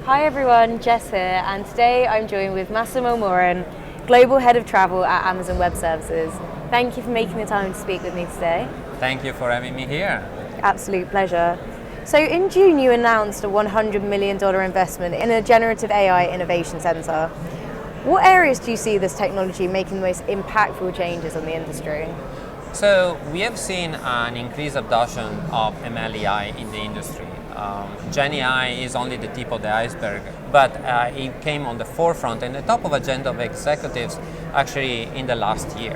Hi everyone, Jess here, and today I'm joined with Massimo Morin, Global Head of Travel at Amazon Web Services. Thank you for making the time to speak with me today. Thank you for having me here. Absolute pleasure. So in June you announced a $100 million investment in a generative AI innovation centre. What areas do you see this technology making the most impactful changes on the industry? So we have seen an increased adoption of ML/AI in the industry. Gen AI is only the tip of the iceberg, but it came on the forefront and the top of agenda of executives actually in the last year.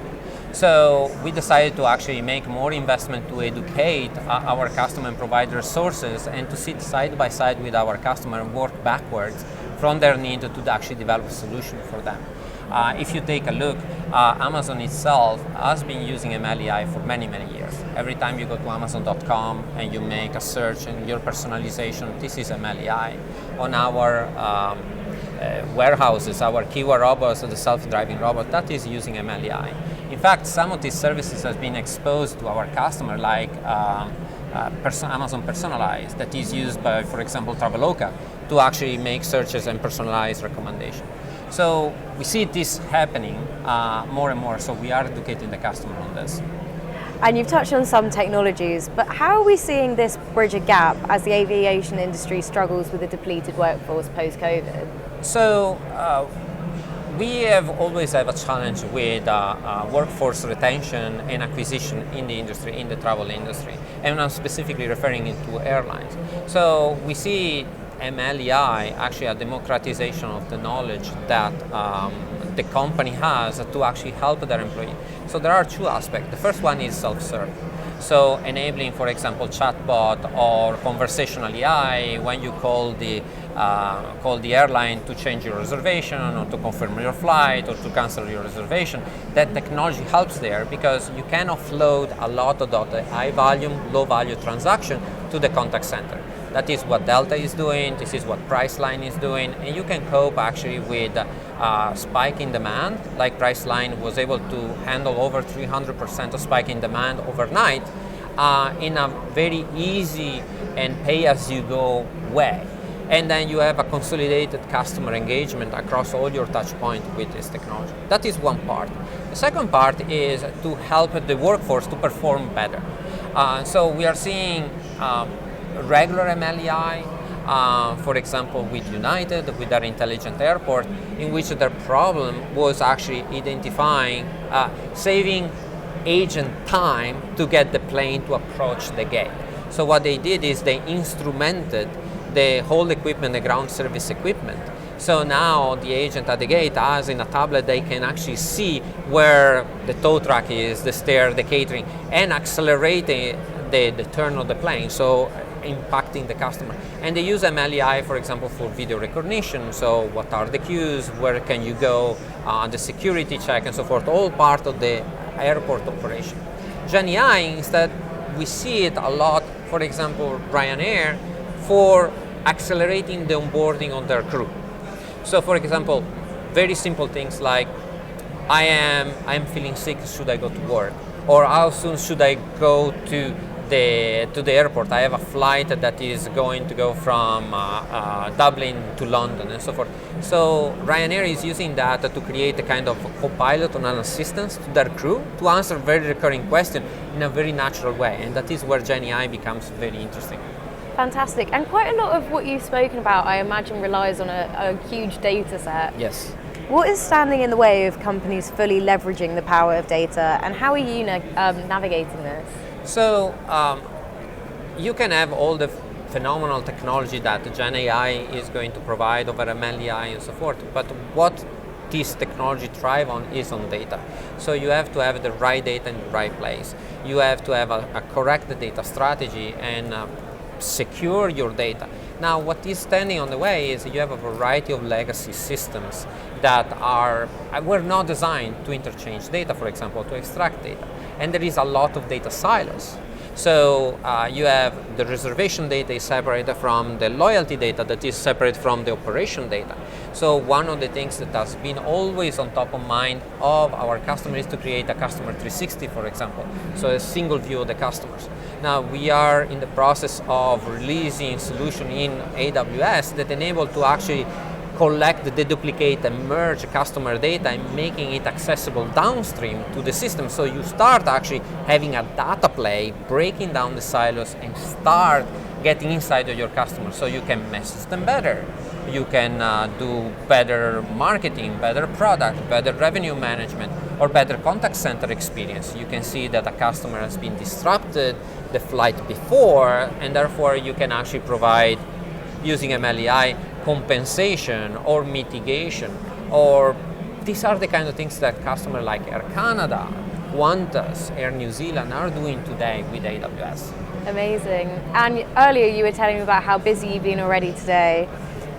So we decided to actually make more investment to educate our customer and provide resources and to sit side by side with our customer and work backwards from their need to actually develop a solution for them. If you take a look, Amazon itself has been using ML/AI for many years. Every time you go to Amazon.com and you make a search and your personalization, this is ML/AI. On our warehouses, our keyword robots, the self-driving robot, that is using ML/AI. In fact, some of these services have been exposed to our customer, like Amazon Personalized, that is used by, for example, Traveloka, to actually make searches and personalized recommendations. So we see this happening more and more, so we are educating the customer on this. And you've touched on some technologies, but how are we seeing this bridge a gap as the aviation industry struggles with a depleted workforce post-COVID? So we have always have a challenge with workforce retention and acquisition in the industry, in the travel industry, and I'm specifically referring to airlines. So we see ML/AI actually a democratization of the knowledge that the company has to actually help their employee. So there are two aspects. The first one is self-serve. So enabling, for example, chatbot or conversational AI when you call the airline to change your reservation or to confirm your flight or to cancel your reservation. That technology helps there because you can offload a lot of the high volume, low value transaction to the contact center. That is what Delta is doing, this is what Priceline is doing, and you can cope actually with spike in demand, like Priceline was able to handle over 300% of spike in demand overnight in a very easy and pay-as-you-go way. And then you have a consolidated customer engagement across all your touch points with this technology. That is one part. The second part is to help the workforce to perform better. So we are seeing regular ML/AI, for example, with United, with their intelligent airport, in which their problem was actually identifying, saving agent time to get the plane to approach the gate. So what they did is they instrumented the whole equipment, the ground service equipment. So now the agent at the gate has in a tablet, they can actually see where the tow truck is, the stair, the catering, and accelerate the turn of the plane, so impacting the customer. And they use ML/AI, for example, for video recognition. So what are the queues, where can you go, the security check and so forth, all part of the airport operation. Gen AI, instead, we see it a lot, for example, Ryanair, for accelerating the onboarding on their crew. So for example, very simple things like, I am feeling sick, should I go to work? Or how soon should I go to the airport? I have a flight that is going to go from Dublin to London and so forth. So Ryanair is using that to create a kind of co-pilot and an assistance to their crew to answer very recurring questions in a very natural way. And that is where Gen AI becomes very interesting. Fantastic. And quite a lot of what you've spoken about, I imagine, relies on a huge data set. Yes. What is standing in the way of companies fully leveraging the power of data, and how are you navigating this? So you can have all the phenomenal technology that Gen AI is going to provide over ML/AI and so forth, but what this technology thrive on is on data. So you have to have the right data in the right place. You have to have a correct data strategy and secure your data. Now, what is standing on the way is you have a variety of legacy systems that were not designed to interchange data, for example, to extract data. And there is a lot of data silos. So you have the reservation data is separate from the loyalty data that is separate from the operation data. So one of the things that has been always on top of mind of our customers is to create a customer 360, for example. So a single view of the customers. Now we are in the process of releasing solution in AWS that enable to actually collect, deduplicate, and merge customer data and making it accessible downstream to the system. So you start actually having a data play, breaking down the silos and start getting inside of your customers so you can message them better. You can do better marketing, better product, better revenue management, or better contact center experience. You can see that a customer has been disrupted the flight before, and therefore you can actually provide, using MLEI, compensation or mitigation, or these are the kind of things that customers like Air Canada, Qantas, Air New Zealand are doing today with AWS. Amazing. And earlier you were telling me about how busy you've been already today.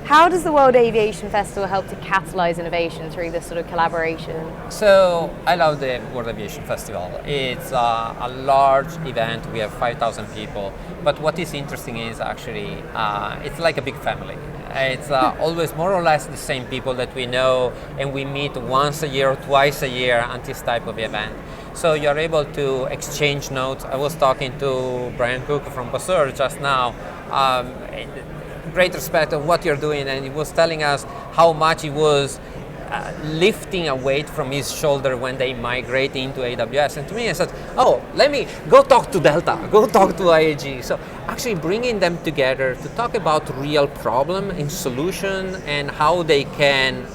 How does the World Aviation Festival help to catalyze innovation through this sort of collaboration? So I love the World Aviation Festival. It's a large event. We have 5,000 people. But what is interesting is actually it's like a big family. It's always more or less the same people that we know, and we meet once a year or twice a year at this type of event. So you're able to exchange notes. I was talking to Brian Cook from Basur just now. Great respect of what you're doing, and he was telling us how much he was lifting a weight from his shoulder when they migrate into AWS. And to me I said, oh, let me go talk to Delta, go talk to IAG. So actually bringing them together to talk about real problem and solution and how they can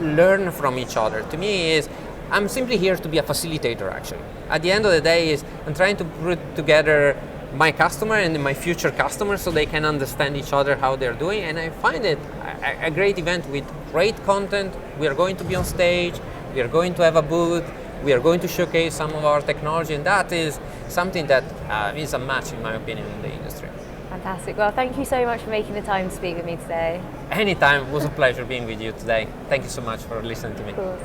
learn from each other. To me is, I'm simply here to be a facilitator actually. At the end of the day is, I'm trying to put together my customer and my future customers so they can understand each other, how they're doing, and I find it a great event with great content. We are going to be on stage, we are going to have a booth, we are going to showcase some of our technology, and that is something that is a match, in my opinion, in the industry. Fantastic. Well, thank you so much for making the time to speak with me today. Anytime, it was a pleasure being with you today. Thank you so much for listening to me. Of course.